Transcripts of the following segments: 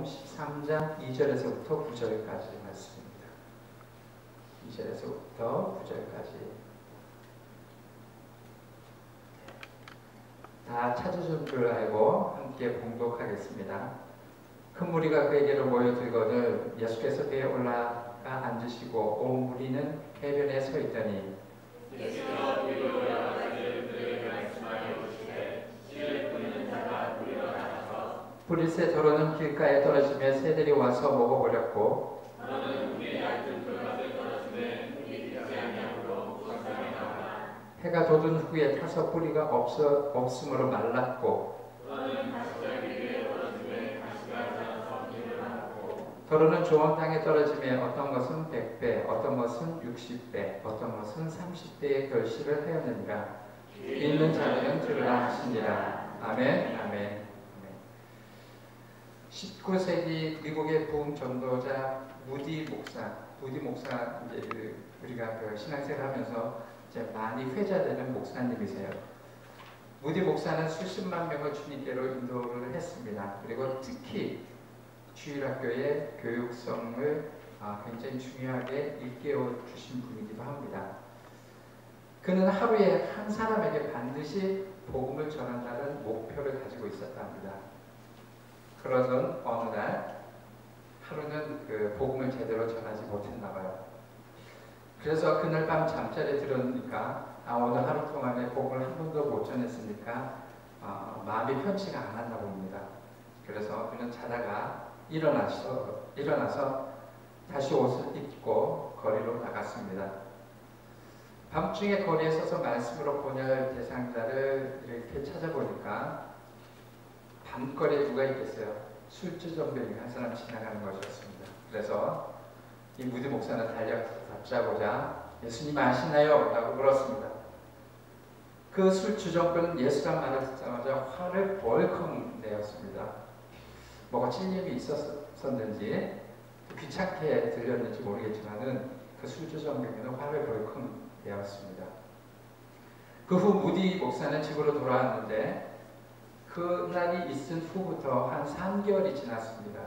마태복음 13장 2절에서부터 9절까지 말씀입니다. 2절에서부터 9절까지. 다 찾으실 줄 알고 함께 봉독하겠습니다. 큰 무리가 그에게로 모여들거늘 예수께서 배에 올라가 앉으시고 온 무리는 해변에 서 있더니 예수께서 뒤로 여러 가지를 그들에게 말씀하여 이르시되 씨를 뿌리는 자가 뿌리러 나가서 뿌리새 더러는 길가에 떨어지며 새들이 와서 먹어버렸고 더러는 물에 얇은 돌밭에 떨어지매 물이 튀지 아니하므로 무성하게 나오나 해가 돋은 후에 타서 뿌리가 없으므로 말랐고 더러는 가시떨기 위에 떨어지매 가시가 자라서 일어나고 더러는 좋은 땅에 떨어지매 어떤 것은 100배 어떤 것은 60배 어떤 것은 30배의 결실을 하였느니라. 귀 있는 자들은 들으라 하시니라. 아멘. 아멘. 19세기 미국의 부흥 전도자 무디 목사 이제 우리가 그 신앙생활 하면서 이제 많이 회자되는 목사님이세요. 무디 목사는 수십만 명을 주님께로 인도를 했습니다. 그리고 특히 주일학교의 교육성을 굉장히 중요하게 일깨워 주신 분이기도 합니다. 그는 하루에 한 사람에게 반드시 복음을 전한다는 목표를 가지고 있었답니다. 그러던 어느 날 하루는 그 복음을 제대로 전하지 못했나 봐요. 그래서 그날 밤 잠자리에 들었으니까 오늘 하루 동안에 복음을 한 번도 못 전했으니까 마음이 편치가 않았나 봅니다. 그래서 그는 자다가 일어나서 다시 옷을 입고 거리로 나갔습니다. 밤중에 거리에 서서 말씀으로 번역할 대상자를 이렇게 찾아보니까 밤거리에 누가 있겠어요? 술주정뱅이 한 사람 지나가는 것이었습니다. 그래서 이 무디 목사는 달려가서 잡자고자 예수님 아시나요? 라고 물었습니다. 그 술주정뱅이는 예수란 말을 듣자마자 화를 벌컥 내었습니다. 뭐가 찔림이 있었는지 귀찮게 들렸는지 모르겠지만은 그 술주정뱅이는 화를 벌컥 내었습니다. 그 후 무디 목사는 집으로 돌아왔는데 그날이 있은 후부터 한 3개월이 지났습니다.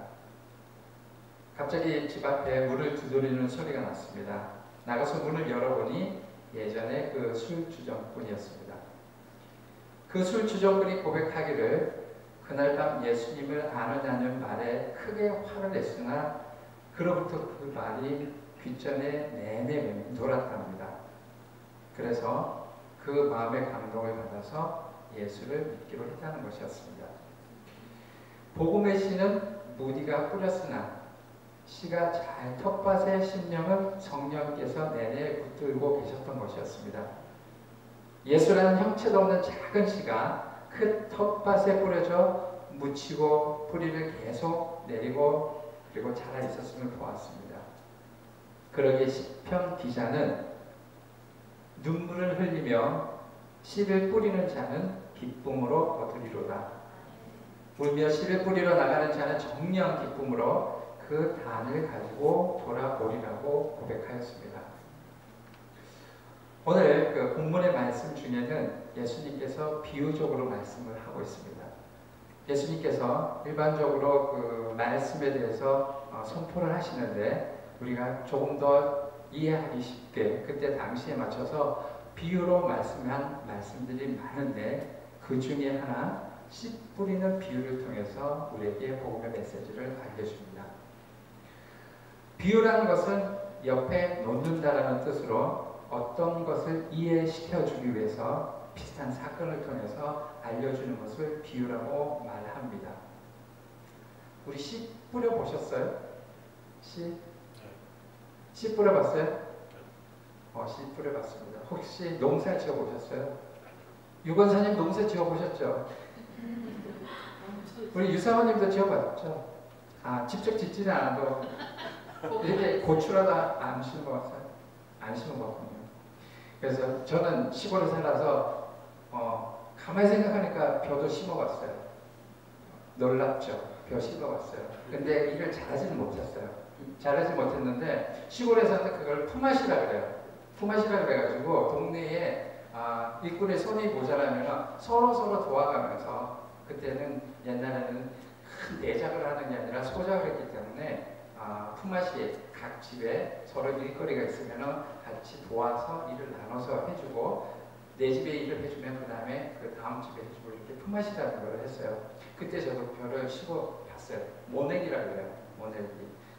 갑자기 집 앞에 문을 두드리는 소리가 났습니다. 나가서 문을 열어보니 예전에 그 술주정꾼이었습니다. 그 술주정꾼이 고백하기를 그날 밤 예수님을 아느냐는 말에 크게 화를 냈으나 그로부터 그 말이 귓전에 내내 돌았답니다. 그래서 그 마음의 감동을 받아서 예수를 믿기로 했다는 것이었습니다. 복음의 씨는 무디가 뿌렸으나 씨가 잘 텃밭의 심령은 성령께서 내내 붙들고 계셨던 것이었습니다. 예수라는 형체도 없는 작은 씨가 큰 텃밭에 뿌려져 묻히고 뿌리를 계속 내리고 그리고 자라 있었음을 보았습니다. 그러기에 시편 기자는 눈물을 흘리며 씨를 뿌리는 자는 기쁨으로 얻으리로다. 울며 씨를 뿌리러 나가는 자는 정령 기쁨으로 그 단을 가지고 돌아오리라고 고백하였습니다. 오늘 그 본문의 말씀 중에는 예수님께서 비유적으로 말씀을 하고 있습니다. 예수님께서 일반적으로 그 말씀에 대해서 선포를 하시는데 우리가 조금 더 이해하기 쉽게 그때 당시에 맞춰서 비유로 말씀한 말씀들이 많은데 그 중에 하나 씨 뿌리는 비유를 통해서 우리에게 복음의 메시지를 알려줍니다. 비유라는 것은 옆에 놓는다라는 뜻으로 어떤 것을 이해시켜주기 위해서 비슷한 사건을 통해서 알려주는 것을 비유라고 말합니다. 우리 씨 뿌려보셨어요? 씨 뿌려봤어요? 씨 뿌려봤습니다. 혹시 농사 지어보셨어요? 유건사님 농사 지어보셨죠? 우리 유사모님도 지어봤죠? 직접 짓지는 않아도 이렇게 고추라도 안 심어봤어요? 안 심어봤군요. 그래서 저는 시골에 살아서 가만히 생각하니까 벼도 심어봤어요. 놀랍죠? 벼 심어봤어요. 근데 일을 잘하지는 못했어요. 잘하지 못했는데 시골에서는 그걸 품앗이라 그래요. 품앗이라 그래가지고 동네에 일꾼의 손이 모자라면 서로 도와가면서 그때는 옛날에는 큰 내작을 하는 게 아니라 소작을 했기 때문에 품앗이 각 집에 서로 일거리가 있으면 같이 도와서 일을 나눠서 해주고 내 집에 일을 해주면 그 다음에 그 다음 집에 해주고 이렇게 품앗이라는 걸 했어요. 그때 저도 별을 쉬고 봤어요. 모내기라고 해요. 모내기.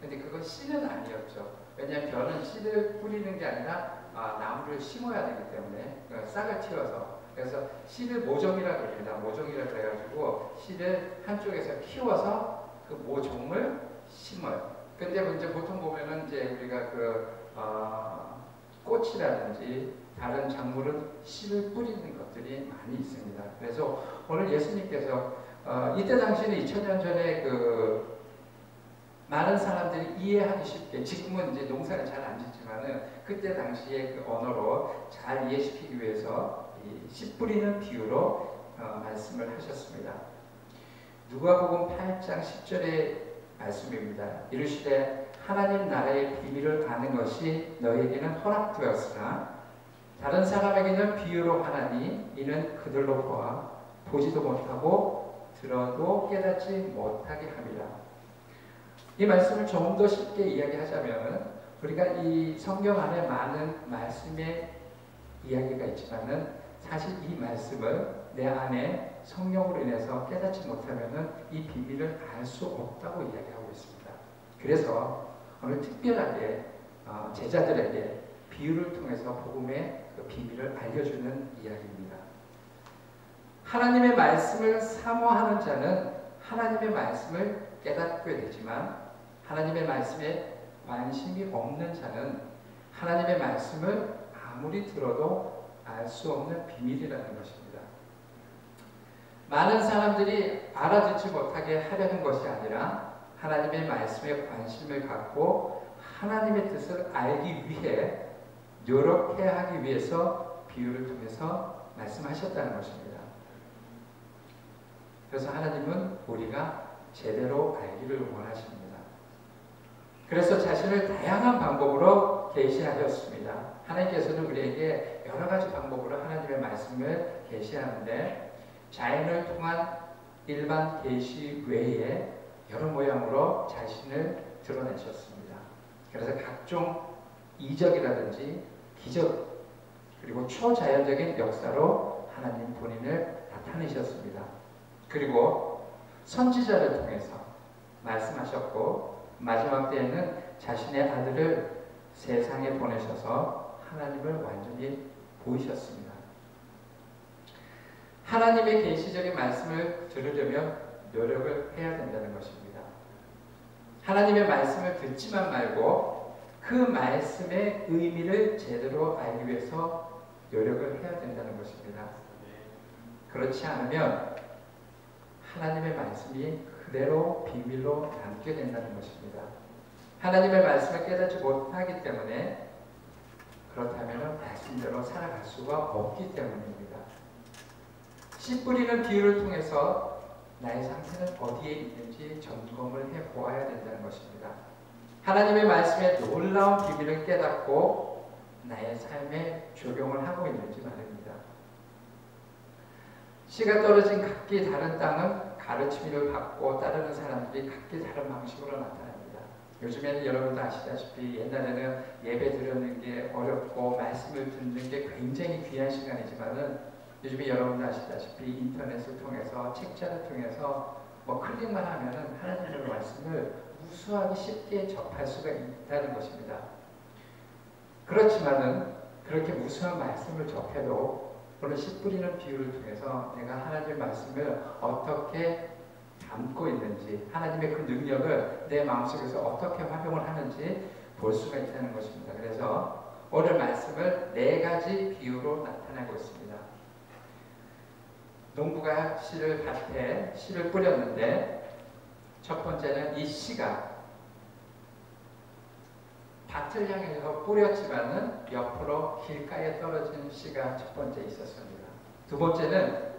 근데 그건 씨는 아니었죠. 왜냐하면 벼는 씨를 뿌리는 게 아니라 나무를 심어야 되기 때문에 싹을 틔워서 그래서 씨를 모종이라고 합니다. 모종이라고 그래가지고 씨를 한쪽에서 키워서 그 모종을 심어요. 근데 이제 보통 보면은 이제 우리가 꽃이라든지 다른 작물은 씨를 뿌리는 것들이 많이 있습니다. 그래서 오늘 예수님께서 이때 당시는 2000년 전에 많은 사람들이 이해하기 쉽게 지금은 이제 농사를 잘 안 짓지만은 그때 당시에 그 언어로 잘 이해시키기 위해서 이 씨 뿌리는 비유로 말씀을 하셨습니다. 누가복음 8장 10절의 말씀입니다. 이르시되 하나님 나라의 비밀을 아는 것이 너에게는 허락되었으나 다른 사람에게는 비유로 하나니 이는 그들로 보아 보지도 못하고 들어도 깨닫지 못하게 합니다. 이 말씀을 좀 더 쉽게 이야기하자면 우리가 이 성경 안에 많은 말씀의 이야기가 있지만은 사실 이 말씀을 내 안에 성령으로 인해서 깨닫지 못하면은 이 비밀을 알 수 없다고 이야기하고 있습니다. 그래서 오늘 특별하게 제자들에게 비유를 통해서 복음의 그 비밀을 알려주는 이야기입니다. 하나님의 말씀을 사모하는 자는 하나님의 말씀을 깨닫게 되지만 하나님의 말씀에 관심이 없는 자는 하나님의 말씀을 아무리 들어도 알 수 없는 비밀이라는 것입니다. 많은 사람들이 알아듣지 못하게 하려는 것이 아니라 하나님의 말씀에 관심을 갖고 하나님의 뜻을 알기 위해 노력해야 하기 위해서 비유를 통해서 말씀하셨다는 것입니다. 그래서 하나님은 우리가 제대로 알기를 원하십니다. 그래서 자신을 다양한 방법으로 계시하셨습니다. 하나님께서는 우리에게 여러 가지 방법으로 하나님의 말씀을 계시하는데 자연을 통한 일반 계시 외에 여러 모양으로 자신을 드러내셨습니다. 그래서 각종 이적이라든지 기적 그리고 초자연적인 역사로 하나님 본인을 나타내셨습니다. 그리고 선지자를 통해서 말씀하셨고 마지막 때에는 자신의 아들을 세상에 보내셔서 하나님을 완전히 보이셨습니다. 하나님의 계시적인 말씀을 들으려면 노력을 해야 된다는 것입니다. 하나님의 말씀을 듣지만 말고 그 말씀의 의미를 제대로 알기 위해서 노력을 해야 된다는 것입니다. 그렇지 않으면 하나님의 말씀이 그대로 비밀로 남게 된다는 것입니다. 하나님의 말씀을 깨닫지 못하기 때문에 그렇다면 말씀대로 살아갈 수가 없기 때문입니다. 씨 뿌리는 비유를 통해서 나의 상태는 어디에 있는지 점검을 해보아야 된다는 것입니다. 하나님의 말씀의 놀라운 비밀을 깨닫고 나의 삶에 적용을 하고 있는지 말입니다. 씨가 떨어진 각기 다른 땅은 가르침을 받고 따르는 사람들이 각기 다른 방식으로 나타납니다. 요즘에는 여러분도 아시다시피 옛날에는 예배 드리는 게 어렵고 말씀을 듣는 게 굉장히 귀한 시간이지만은 요즘에 여러분도 아시다시피 인터넷을 통해서 책자를 통해서 클릭만 하면은 하나님의 말씀을 우수하게 쉽게 접할 수가 있다는 것입니다. 그렇지만은 그렇게 우수한 말씀을 접해도 오늘 씨 뿌리는 비유를 통해서 내가 하나님의 말씀을 어떻게 담고 있는지 하나님의 그 능력을 내 마음속에서 어떻게 활용을 하는지 볼 수가 있다는 것입니다. 그래서 오늘 말씀을 4가지 비유로 나타내고 있습니다. 농부가 밭에 씨를 뿌렸는데 첫 번째는 이 씨가 밭을 향해서 뿌렸지만은 옆으로 길가에 떨어진 씨가 첫 번째 있었습니다. 두 번째는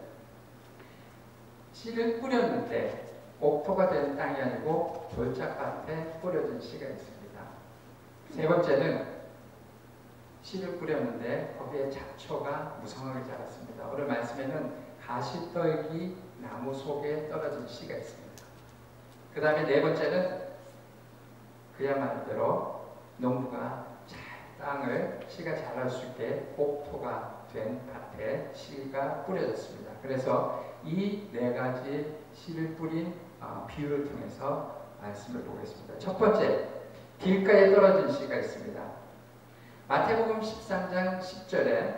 씨를 뿌렸는데 옥토가 된 땅이 아니고 돌짝밭에 뿌려진 씨가 있습니다. 세 번째는 씨를 뿌렸는데 거기에 잡초가 무성하게 자랐습니다. 오늘 말씀에는 가시떨기 나무 속에 떨어진 씨가 있습니다. 그 다음에 네 번째는 그야말로 농부가 잘 땅을 씨가 자랄 수 있게 옥토가 된 밭에 씨가 뿌려졌습니다. 그래서 이 네 가지 씨를 뿌린 비유를 통해서 말씀을 보겠습니다. 첫 번째, 길가에 떨어진 씨가 있습니다. 마태복음 13장 10절에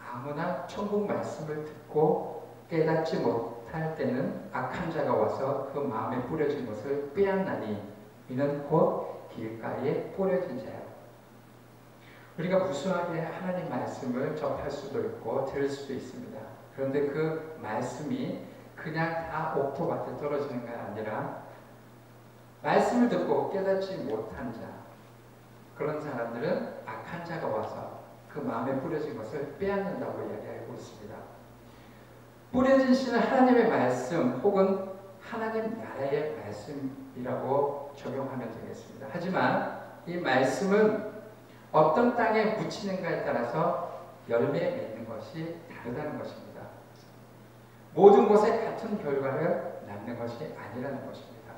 아무나 천국 말씀을 듣고 깨닫지 못할 때는 악한 자가 와서 그 마음에 뿌려진 것을 빼앗나니 이는 곧 길가에 뿌려진 자요. 우리가 무수하게 하나님 말씀을 접할 수도 있고 들을 수도 있습니다. 그런데 그 말씀이 그냥 다 옥토밭에 떨어지는 게 아니라 말씀을 듣고 깨닫지 못한 자, 그런 사람들은 악한 자가 와서 그 마음에 뿌려진 것을 빼앗는다고 이야기하고 있습니다. 뿌려진 씨는 하나님의 말씀 혹은 하나님 나라의 말씀이라고 적용하면 되겠습니다. 하지만 이 말씀은 어떤 땅에 묻히는가에 따라서 열매 맺는 것이 다르다는 것입니다. 모든 곳에 같은 결과를 낳는 것이 아니라는 것입니다.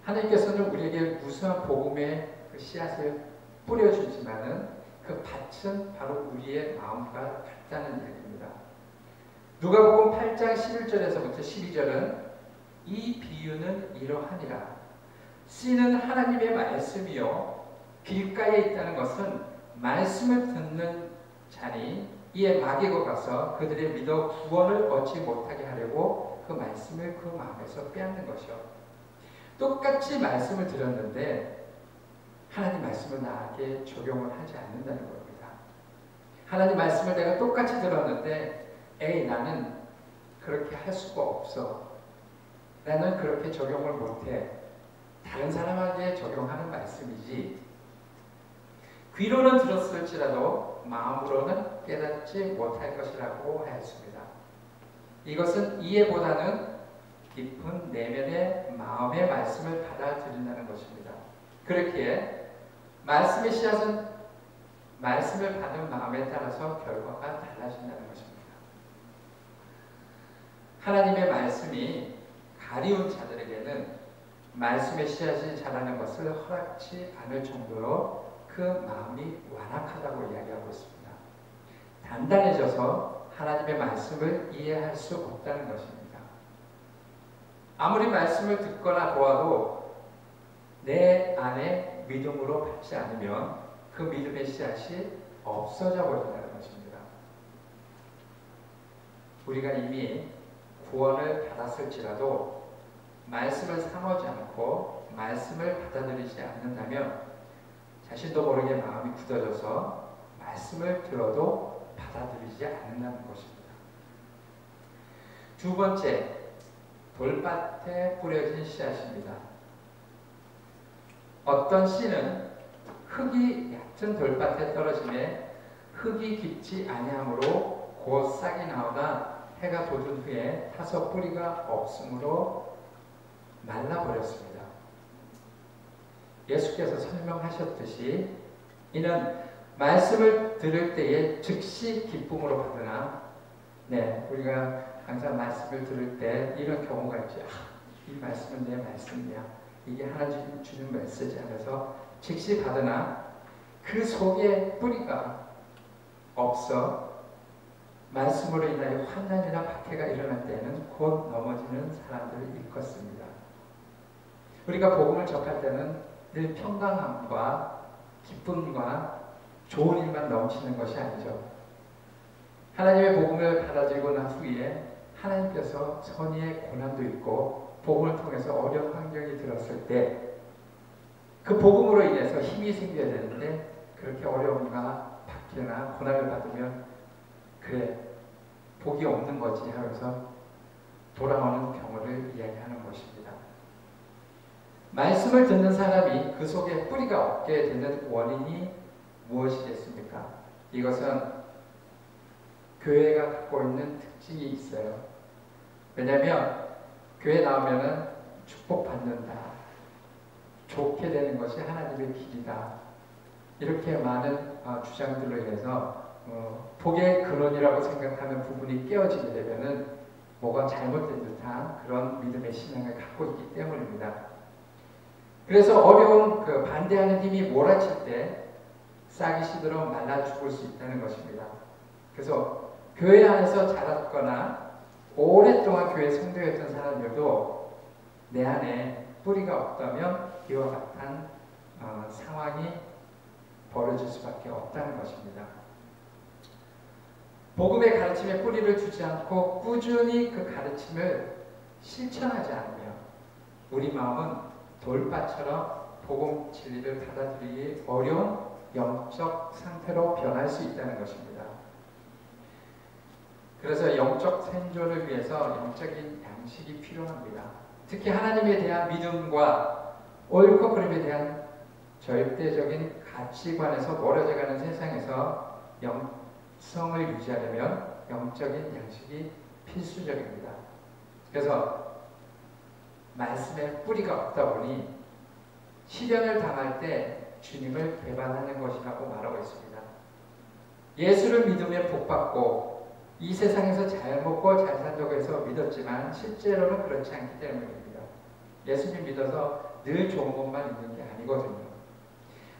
하나님께서는 우리에게 무수한 복음의 그 씨앗을 뿌려주지만은 그 밭은 바로 우리의 마음과 같다는 얘기입니다. 누가복음 8장 11절에서부터 12절은 이 비유는 이러하니라. 씨는 하나님의 말씀이요 길가에 있다는 것은 말씀을 듣는 자니 이에 마귀가 가서 그들의 믿어 구원을 얻지 못하게 하려고 그 말씀을 그 마음에서 빼앗는 것이요. 똑같이 말씀을 들었는데 하나님 말씀을 나에게 적용을 하지 않는다는 겁니다. 하나님 말씀을 내가 똑같이 들었는데 에이 나는 그렇게 할 수가 없어. 나는 그렇게 적용을 못해. 다른 사람에게 적용하는 말씀이지. 귀로는 들었을지라도 마음으로는 깨닫지 못할 것이라고 하였습니다. 이것은 이해보다는 깊은 내면의 마음의 말씀을 받아들인다는 것입니다. 그렇기에 말씀의 씨앗은 말씀을 받은 마음에 따라서 결과가 달라진다는 것입니다. 하나님의 말씀이 가리운 자들에게는 말씀의 씨앗이 자라는 것을 허락지 않을 정도로 그 마음이 완악하다고 이야기하고 있습니다. 단단해져서 하나님의 말씀을 이해할 수 없다는 것입니다. 아무리 말씀을 듣거나 보아도 내 안에 믿음으로 받지 않으면 그 믿음의 씨앗이 없어져 버린다는 것입니다. 우리가 이미 구원을 받았을지라도 말씀을 사모하지 않고 말씀을 받아들이지 않는다면 자신도 모르게 마음이 굳어져서 말씀을 들어도 받아들이지 않는다는 것입니다. 두 번째, 돌밭에 뿌려진 씨앗입니다. 어떤 씨는 흙이 얕은 돌밭에 떨어짐에 흙이 깊지 아니하므로 곧 싹이 나오다 해가 돋은 후에 타서 뿌리가 없으므로 말라버렸습니다. 예수께서 설명하셨듯이 이는 말씀을 들을 때에 즉시 기쁨으로 받으나 우리가 항상 말씀을 들을 때 이런 경우가 있죠. 이 말씀은 내 말씀이야. 이게 하나님 주는 메시지 하면서 즉시 받으나 그 속에 뿌리가 없어 말씀으로 인하여 환난이나 박해가 일어날 때는 곧 넘어지는 사람들을 일컫습니다. 우리가 복음을 접할 때는 늘 평강함과 기쁨과 좋은 일만 넘치는 것이 아니죠. 하나님의 복음을 받아들이고 난 후에 하나님께서 선의의 고난도 있고 복음을 통해서 어려운 환경이 들었을 때 그 복음으로 인해서 힘이 생겨야 되는데 그렇게 어려움과 박해나 고난을 받으면 그래 복이 없는 거지 하면서 돌아오는 경우를 이야기하는 것입니다. 말씀을 듣는 사람이 그 속에 뿌리가 없게 되는 원인이 무엇이겠습니까? 이것은 교회가 갖고 있는 특징이 있어요. 왜냐하면 교회 나오면은 축복받는다. 좋게 되는 것이 하나님의 길이다. 이렇게 많은 주장들로 인해서 복의 근원이라고 생각하는 부분이 깨어지게 되면은 뭐가 잘못된 듯한 그런 믿음의 신앙을 갖고 있기 때문입니다. 그래서 어려운 그 반대하는 힘이 몰아칠 때 싹이 시들어 말라 죽을 수 있다는 것입니다. 그래서 교회 안에서 자랐거나 오랫동안 교회 성도였던 사람들도 내 안에 뿌리가 없다면 이와 같은 상황이 벌어질 수밖에 없다는 것입니다. 복음의 가르침에 뿌리를 두지 않고 꾸준히 그 가르침을 실천하지 않으며 우리 마음은 돌밭처럼 복음 진리를 받아들이기 어려운 영적 상태로 변할 수 있다는 것입니다. 그래서 영적 생존을 위해서 영적인 양식이 필요합니다. 특히 하나님에 대한 믿음과 옳고 그름에 대한 절대적인 가치관에서 멀어져가는 세상에서 영성을 유지하려면 영적인 양식이 필수적입니다. 그래서 말씀에 뿌리가 없다 보니 시련을 당할 때 주님을 배반하는 것이라고 말하고 있습니다. 예수를 믿으면 복받고 이 세상에서 잘 먹고 잘 산다고 해서 믿었지만 실제로는 그렇지 않기 때문입니다. 예수님 믿어서 늘 좋은 것만 있는 게 아니거든요.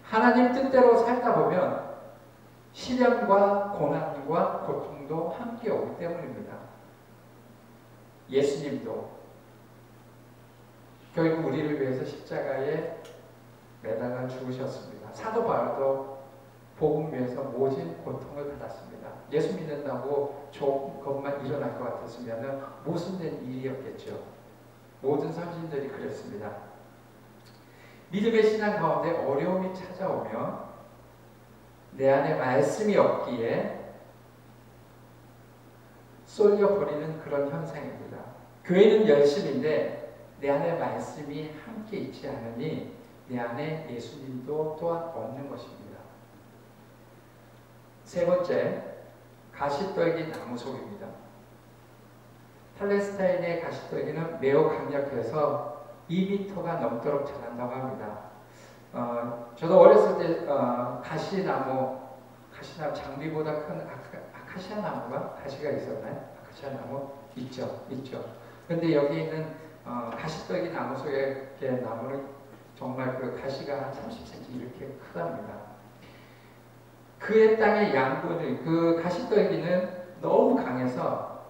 하나님 뜻대로 살다 보면 시련과 고난과 고통도 함께 오기 때문입니다. 예수님도 결국 우리를 위해서 십자가에 매달아 죽으셨습니다. 사도 바울도 복음 위해서 모진 고통을 받았습니다. 예수 믿는다고 좋은 것만 일어날 것 같았으면 모순된 일이었겠죠. 모든 선진들이 그랬습니다. 믿음의 신앙 가운데 어려움이 찾아오면 내 안에 말씀이 없기에 쏠려버리는 그런 현상입니다. 교회는 열심인데 내 안에 말씀이 함께 있지 않으니 내 안에 예수님도 또한 없는 것입니다. 세 번째, 가시떨기 나무 속입니다. 팔레스타인의 가시떨기는 매우 강력해서 2m가 넘도록 자란다고 합니다. 저도 어렸을 때 가시나무 장미보다 큰 아카시아 나무가 가시가 있었나요? 아카시아 나무 있죠. 그런데 여기 있는 가시떨기 나무 속의 나무는 정말 그 가시가 한 30cm 이렇게 크답니다. 그의 땅의 양분을 그 가시떨기는 너무 강해서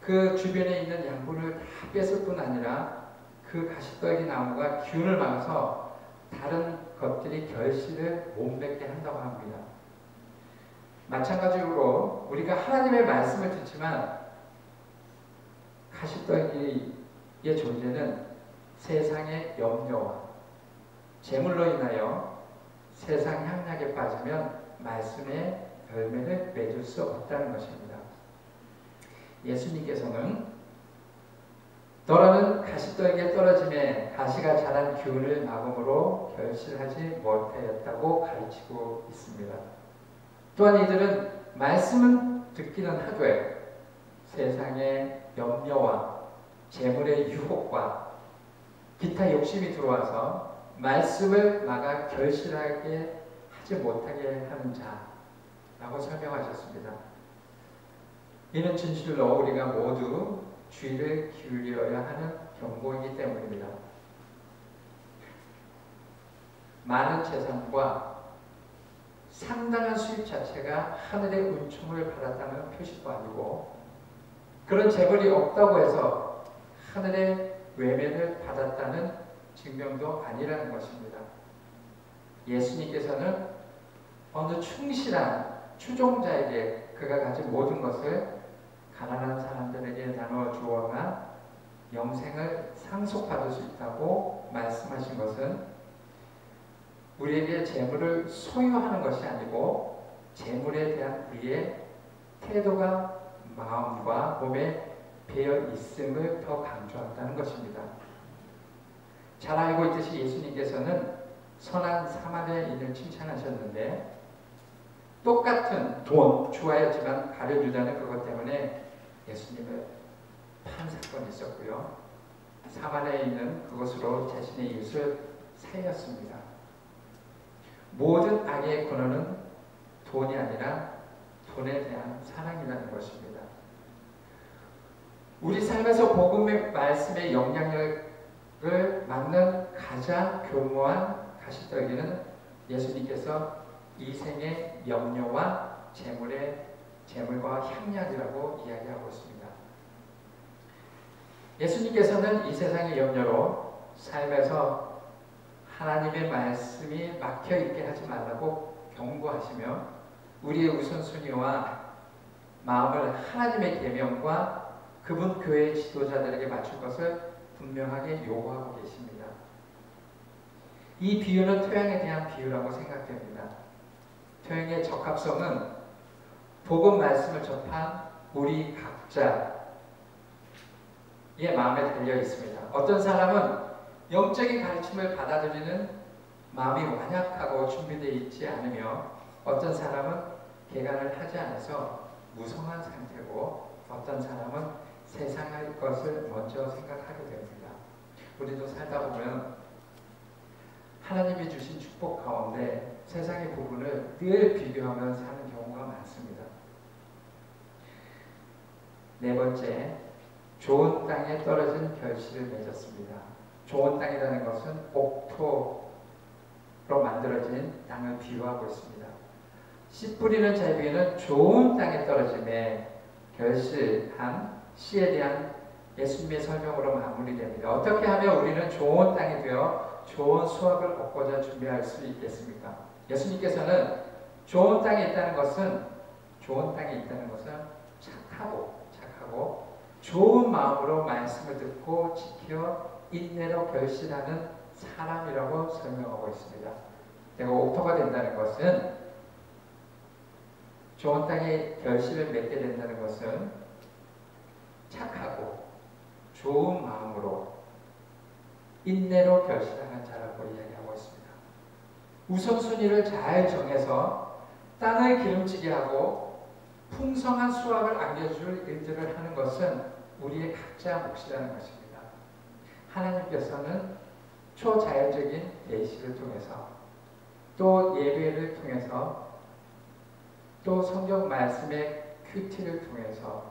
그 주변에 있는 양분을 다 뺐을 뿐 아니라 그 가시떨기 나무가 기운을 막아서 다른 것들이 결실을 못 맺게 한다고 합니다. 마찬가지로 우리가 하나님의 말씀을 듣지만 가시떨기의 존재는 세상의 염려와 재물로 인하여 세상 향락에 빠지면 말씀의 열매를 맺을 수 없다는 것입니다. 예수님께서는 너라는 가시떨기에 떨어짐에 가시가 자란 기운을 막음으로 결실하지 못하였다고 가르치고 있습니다. 또한 이들은 말씀은 듣기는 하되 세상의 염려와 재물의 유혹과 기타 욕심이 들어와서 말씀을 막아 결실하게 하지 못하게 하는 자라고 설명하셨습니다. 이는 진실로 우리가 모두 주의를 기울여야 하는 경고이기 때문입니다. 많은 재산과 상당한 수입 자체가 하늘의 은총을 받았다는 표시도 아니고 그런 재벌이 없다고 해서 하늘의 외면을 받았다는 증명도 아니라는 것입니다. 예수님께서는 어느 충실한 추종자에게 그가 가진 모든 것을 가난한 사람들에게 나누어 주어가 영생을 상속받을 수 있다고 말씀하신 것은 우리에게 재물을 소유하는 것이 아니고 재물에 대한 우리의 태도가 마음과 몸에 배어 있음을 더 강조한다는 것입니다. 잘 알고 있듯이 예수님께서는 선한 사마리아인을 칭찬하셨는데 똑같은 돈, 주하였지만 가려주다는 그것 때문에 예수님을 판 사건이 있었고요. 사마리아인은 그것으로 자신의 이웃을 살렸습니다. 모든 악의 근원은 돈이 아니라 돈에 대한 사랑이라는 것입니다. 우리 삶에서 복음의 말씀의 영향력을 맡는 가장 교묘한 가시떨기는 예수님께서 이 생의 염려와 재물과 향락이라고 이야기하고 있습니다. 예수님께서는 이 세상의 염려로 삶에서 하나님의 말씀이 막혀있게 하지 말라고 경고하시며 우리의 우선순위와 마음을 하나님의 계명과 그분 교회 지도자들에게 맞출 것을 분명하게 요구하고 계십니다. 이 비유는 토양에 대한 비유라고 생각됩니다. 토양의 적합성은 복음 말씀을 접한 우리 각자의 마음에 달려 있습니다. 어떤 사람은 영적인 가르침을 받아들이는 마음이 완약하고 준비되어 있지 않으며 어떤 사람은 개간을 하지 않아서 무성한 상태고 어떤 사람은 세상의 것을 먼저 생각하게 됩니다. 우리도 살다 보면 하나님이 주신 축복 가운데 세상의 부분을 늘 비교하며 사는 경우가 많습니다. 네 번째, 좋은 땅에 떨어진 결실을 맺었습니다. 좋은 땅이라는 것은 옥토로 만들어진 땅을 비유하고 있습니다. 씨 뿌리는 자의 비유는 좋은 땅에 떨어짐에 결실한 씨에 대한 예수님의 설명으로 마무리됩니다. 어떻게 하면 우리는 좋은 땅이 되어 좋은 수확을 얻고자 준비할 수 있겠습니까? 예수님께서는 좋은 땅에 있다는 것은 착하고 좋은 마음으로 말씀을 듣고 지켜 인내로 결실하는 사람이라고 설명하고 있습니다. 내가 옥토가 된다는 것은 좋은 땅에 결실을 맺게 된다는 것은 착하고 좋은 마음으로 인내로 결실하는 자라고 이야기하고 있습니다. 우선순위를 잘 정해서 땅을 기름지게 하고 풍성한 수확을 안겨줄 일들을 하는 것은 우리의 각자 몫이라는 것입니다. 하나님께서는 초자연적인 계시를 통해서 또 예배를 통해서 또 성경 말씀의 큐티를 통해서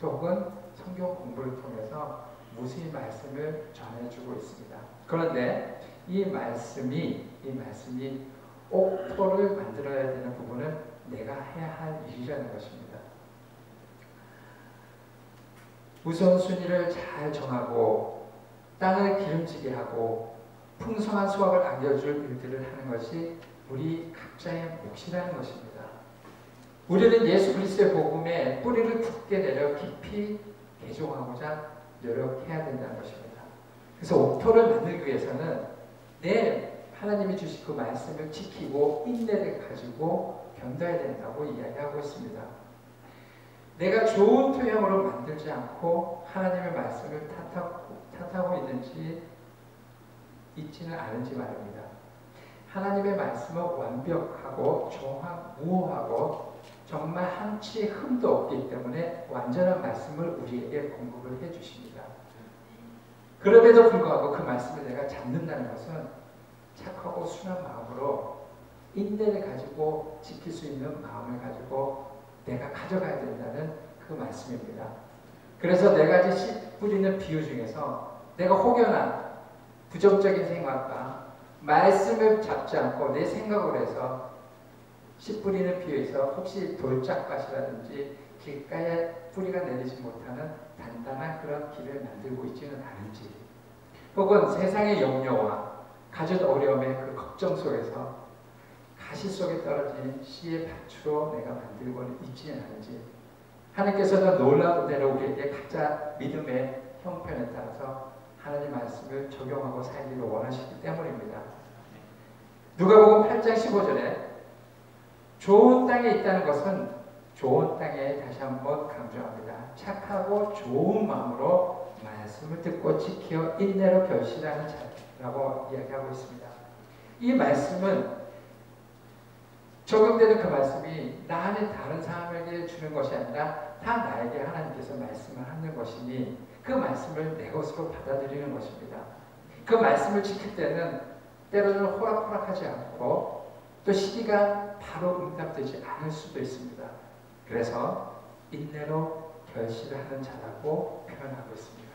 또 혹은 성경 공부를 통해서 무수히 말씀을 전해주고 있습니다. 그런데 이 말씀이 옥토를 만들어야 되는 부분은 내가 해야 할 일이라는 것입니다. 우선순위를 잘 정하고 땅을 기름지게 하고 풍성한 수확을 안겨줄 일들을 하는 것이 우리 각자의 몫이라는 것입니다. 우리는 예수 그리스도의 복음에 뿌리를 굳게 내려 깊이 개종하고자 노력해야 된다는 것입니다. 그래서 옥토를 만들기 위해서는 하나님이 주신 그 말씀을 지키고 인내를 가지고 견뎌야 된다고 이야기하고 있습니다. 내가 좋은 토양으로 만들지 않고 하나님의 말씀을 탓하고 있지는 않은지 말입니다. 하나님의 말씀은 완벽하고 정확무오하고 정말 한치의 흠도 없기 때문에 완전한 말씀을 우리에게 공급을 해주십니다. 그럼에도 불구하고 그 말씀을 내가 잡는다는 것은 착하고 순한 마음으로 인내를 가지고 지킬 수 있는 마음을 가지고 내가 가져가야 된다는 그 말씀입니다. 그래서 네 가지 씨 뿌리는 비유 중에서 내가 혹여나 부정적인 생각과 말씀을 잡지 않고 내 생각을 해서 씨 뿌리는 비유에서 혹시 돌짝밭이라든지 길가에 뿌리가 내리지 못하는 단단한 그런 길을 만들고 있지는 않은지, 혹은 세상의 염려와 가진 어려움의 그 걱정 속에서 가시 속에 떨어진 씨의 밭으로 내가 만들고 있지는 않은지, 하나님께서는 놀라운 대로 우리에게 각자 믿음의 형편에 따라서 하나님 말씀을 적용하고 살기를 원하시기 때문입니다. 누가복음 8장 15절에 좋은 땅에 있다는 것은 좋은 땅에 다시 한번 강조합니다. 착하고 좋은 마음으로 말씀을 듣고 지켜 인내로 결실하는 자라고 이야기하고 있습니다. 이 말씀은 적용되는 그 말씀이 나 안에 다른 사람에게 주는 것이 아니라 다 나에게 하나님께서 말씀을 하는 것이니 그 말씀을 내 것으로 받아들이는 것입니다. 그 말씀을 지킬 때는 때로는 호락호락하지 않고 또 시기가 바로 응답되지 않을 수도 있습니다. 그래서 인내로 결실을 하는 자라고 표현하고 있습니다.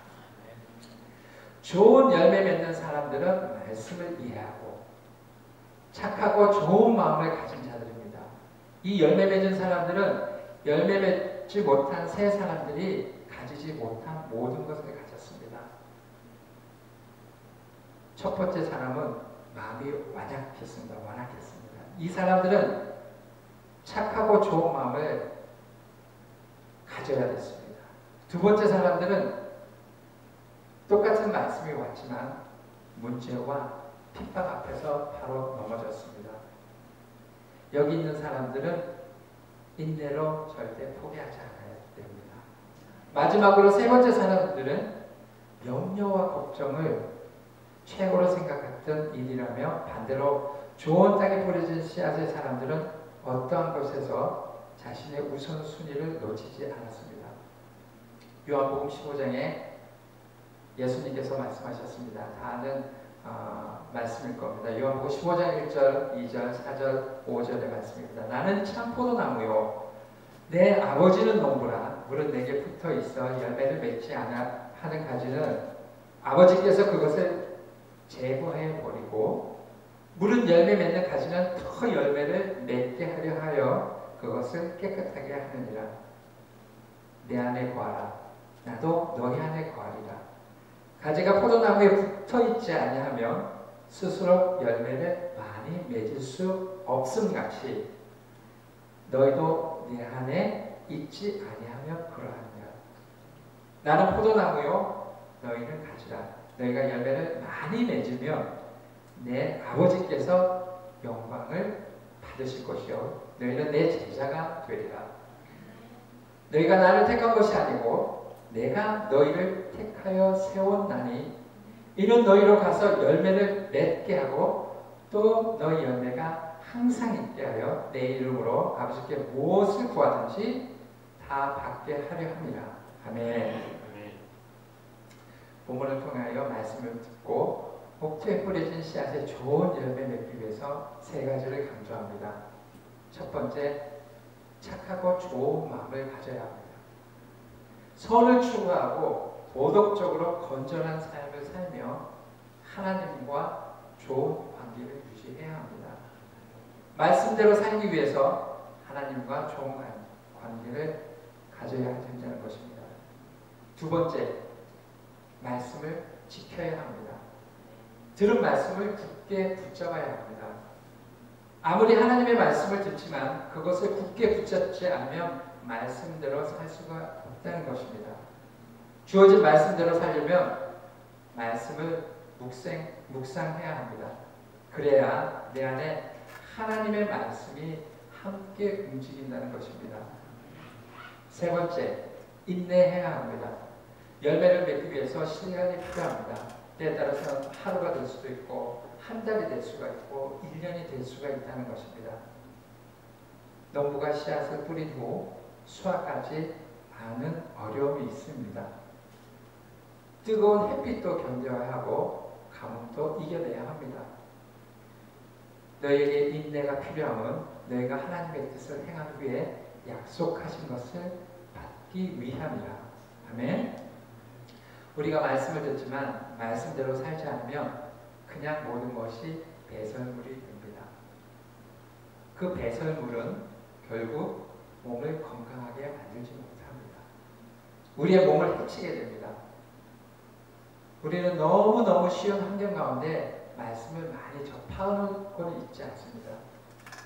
좋은 열매 맺는 사람들은 말씀을 이해하고 착하고 좋은 마음을 가진 자들입니다. 이 열매 맺은 사람들은 열매 맺지 못한 새 사람들이 가지지 못한 모든 것을 가졌습니다. 첫 번째 사람은 마음이 완약했습니다. 이 사람들은 착하고 좋은 마음을 가져야 됐습니다. 두 번째 사람들은 똑같은 말씀이 왔지만 문제와 핍박 앞에서 바로 넘어졌습니다. 여기 있는 사람들은 인내로 절대 포기하지 않아야 됩니다. 마지막으로 세 번째 사람들은 염려와 걱정을 최고로 생각했던 일이라며 반대로 좋은 땅에 뿌려진 씨앗의 사람들은 어떠한 것에서 자신의 우선순위를 놓치지 않았습니다. 요한복음 15장에 예수님께서 말씀하셨습니다. 다 아는 말씀일 겁니다. 요한복음 15장 1절, 2절, 4절, 5절의 말씀입니다. 나는 참 포도나무요 내 아버지는 농부라. 물은 내게 붙어 있어 열매를 맺지 않아 하는 가지는 아버지께서 그것을 제거해 버리고 물은 열매 맺는 가지는 더 열매를 맺게 하려 하여 그것을 깨끗하게 하느니라. 내 안에 거하라. 나도 너희 안에 거하리라. 가지가 포도나무에 붙어있지 아니하면 스스로 열매를 많이 맺을 수 없음같이 너희도 내 안에 있지 아니하면 그러하니라. 나는 포도나무요 너희는 가지라. 너희가 열매를 많이 맺으면 내 아버지께서 영광을 받으실 것이요 너희는 내 제자가 되리라. 너희가 나를 택한 것이 아니고 내가 너희를 택하여 세웠나니 이는 너희로 가서 열매를 맺게 하고 또 너희 열매가 항상 있게 하여 내 이름으로 아버지께 무엇을 구하든지 다 받게 하려 함이라. 아멘. 본문을 통하여 말씀을 듣고 목토에 뿌려진 씨앗의 좋은 열매 맺기 위해서 세 가지를 강조합니다. 첫 번째, 착하고 좋은 마음을 가져야 합니다. 선을 추구하고 도덕적으로 건전한 삶을 살며 하나님과 좋은 관계를 유지해야 합니다. 말씀대로 살기 위해서 하나님과 좋은 관계를 가져야 된다는 것입니다. 두 번째, 말씀을 지켜야 합니다. 들은 말씀을 굳게 붙잡아야 합니다. 아무리 하나님의 말씀을 듣지만 그것을 굳게 붙잡지 않으면 말씀대로 살 수가 없다는 것입니다. 주어진 말씀대로 살려면 말씀을 묵상해야 합니다. 그래야 내 안에 하나님의 말씀이 함께 움직인다는 것입니다. 세 번째, 인내해야 합니다. 열매를 맺기 위해서 시간이 필요합니다. 때에 따라서는 하루가 될 수도 있고 한 달이 될 수가 있고 1년이 될 수가 있다는 것입니다. 농부가 씨앗을 뿌린 후 수확하지 않은 어려움이 있습니다. 뜨거운 햇빛도 견뎌야 하고 가뭄도 이겨내야 합니다. 너희에게 인내가 필요함은 너희가 하나님의 뜻을 행하기 위해 약속하신 것을 받기 위함이라. 아멘. 우리가 말씀을 듣지만 말씀대로 살지 않으면 그냥 모든 것이 배설물이 됩니다. 그 배설물은 결국 몸을 건강하게 만들지 못합니다. 우리의 몸을 해치게 됩니다. 우리는 너무너무 쉬운 환경 가운데 말씀을 많이 접하고는 있지 않습니다.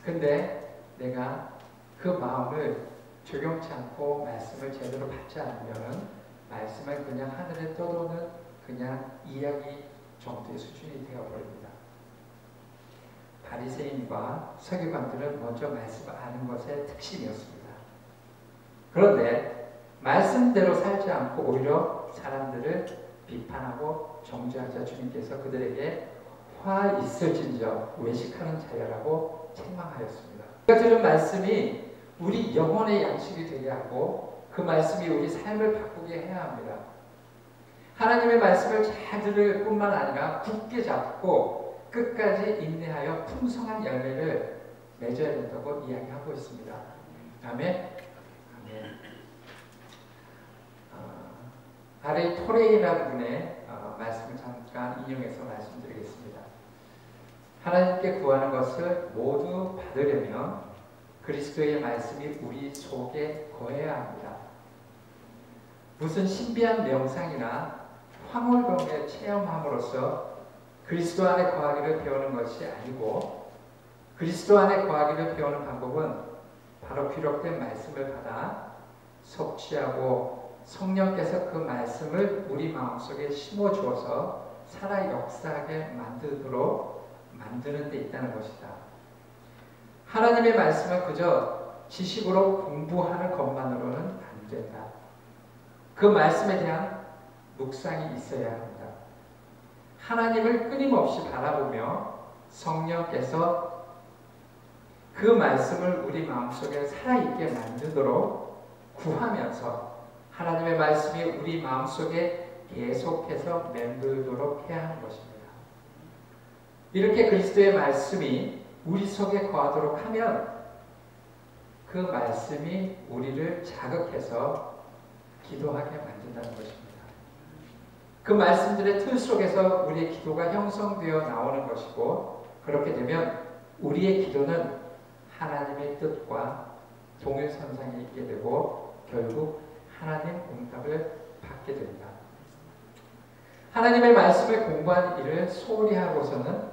근데 내가 그 마음을 적용치 않고 말씀을 제대로 받지 않으면 말씀은 그냥 하늘에 떠도는 그냥 이야기 정도의 수준이 되어버립니다. 바리새인과 서기관들은 먼저 말씀을 아는 것의 특징이었습니다. 그런데 말씀대로 살지 않고 오히려 사람들을 비판하고 정죄하자 주님께서 그들에게 화 있을진저 외식하는 자여라고 책망하였습니다. 우리가 들은 말씀이 우리 영혼의 양식이 되게 하고 그 말씀이 우리 삶을 바꾸게 해야 합니다. 하나님의 말씀을 잘 들을 뿐만 아니라 굳게 잡고 끝까지 인내하여 풍성한 열매를 맺어야 된다고 이야기하고 있습니다. 아멘. 아멘. 바로 이 토레이라는 분의 말씀을 잠깐 인용해서 말씀드리겠습니다. 하나님께 구하는 것을 모두 받으려면 그리스도의 말씀이 우리 속에 거해야 합니다. 무슨 신비한 명상이나 황홀경에 체험함으로써 그리스도 안에 거하기를 배우는 것이 아니고, 그리스도 안에 거하기를 배우는 방법은 바로 기록된 말씀을 받아 섭취하고 성령께서 그 말씀을 우리 마음속에 심어주어서 살아 역사하게 만들도록 만드는 데 있다는 것이다. 하나님의 말씀은 그저 지식으로 공부하는 것만으로는 안 된다. 그 말씀에 대한 묵상이 있어야 합니다. 하나님을 끊임없이 바라보며 성령께서 그 말씀을 우리 마음속에 살아있게 만들도록 구하면서 하나님의 말씀이 우리 마음속에 계속해서 맴돌도록 해야 하는 것입니다. 이렇게 그리스도의 말씀이 우리 속에 거하도록 하면 그 말씀이 우리를 자극해서 기도하게 만든다는 것입니다. 그 말씀들의 틀 속에서 우리의 기도가 형성되어 나오는 것이고, 그렇게 되면 우리의 기도는 하나님의 뜻과 동일선상에 있게 되고 결국 하나님 응답을 받게 됩니다. 하나님의 말씀을 공부한 일을 소홀히 하고서는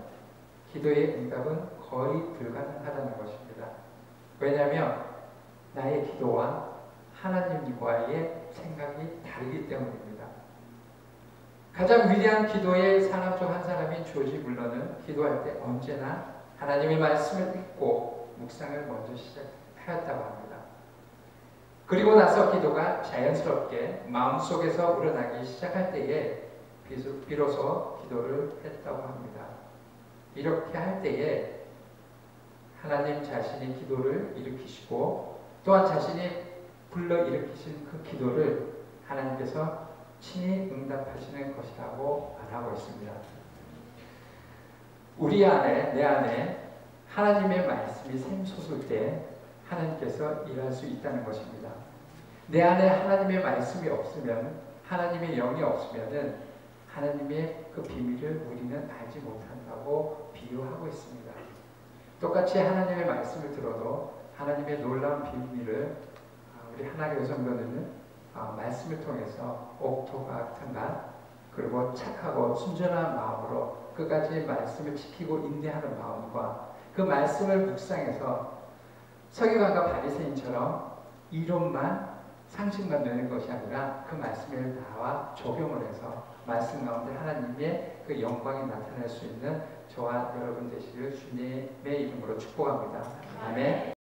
기도의 응답은 거의 불가능하다는 것입니다. 왜냐하면 나의 기도와 하나님과의 생각이 다르기 때문입니다. 가장 위대한 기도의 사람 중 한 사람인 조지 물러는 기도할 때 언제나 하나님의 말씀을 읽고 묵상을 먼저 시작하였다고 합니다. 그리고 나서 기도가 자연스럽게 마음속에서 우러나기 시작할 때에 비로소 기도를 했다고 합니다. 이렇게 할 때에 하나님 자신이 기도를 일으키시고 또한 자신이 불러일으키신 그 기도를 하나님께서 친히 응답하시는 것이라고 말하고 있습니다. 우리 안에, 내 안에 하나님의 말씀이 샘솟을 때 하나님께서 일할 수 있다는 것입니다. 내 안에 하나님의 말씀이 없으면, 하나님의 영이 없으면 하나님의 그 비밀을 우리는 알지 못한다고 비유하고 있습니다. 똑같이 하나님의 말씀을 들어도 하나님의 놀라운 비밀을 우리 하나교회 성도들은 말씀을 통해서 옥토가 같은 말, 그리고 착하고 순전한 마음으로 끝까지 말씀을 지키고 인내하는 마음과 그 말씀을 묵상해서 서기관과 바리새인처럼 이론만 상식만 내는 것이 아니라 그 말씀을 나와 적용을 해서 말씀 가운데 하나님의 그 영광이 나타날 수 있는 저와 여러분 되시길 주님의 이름으로 축복합니다. 아멘.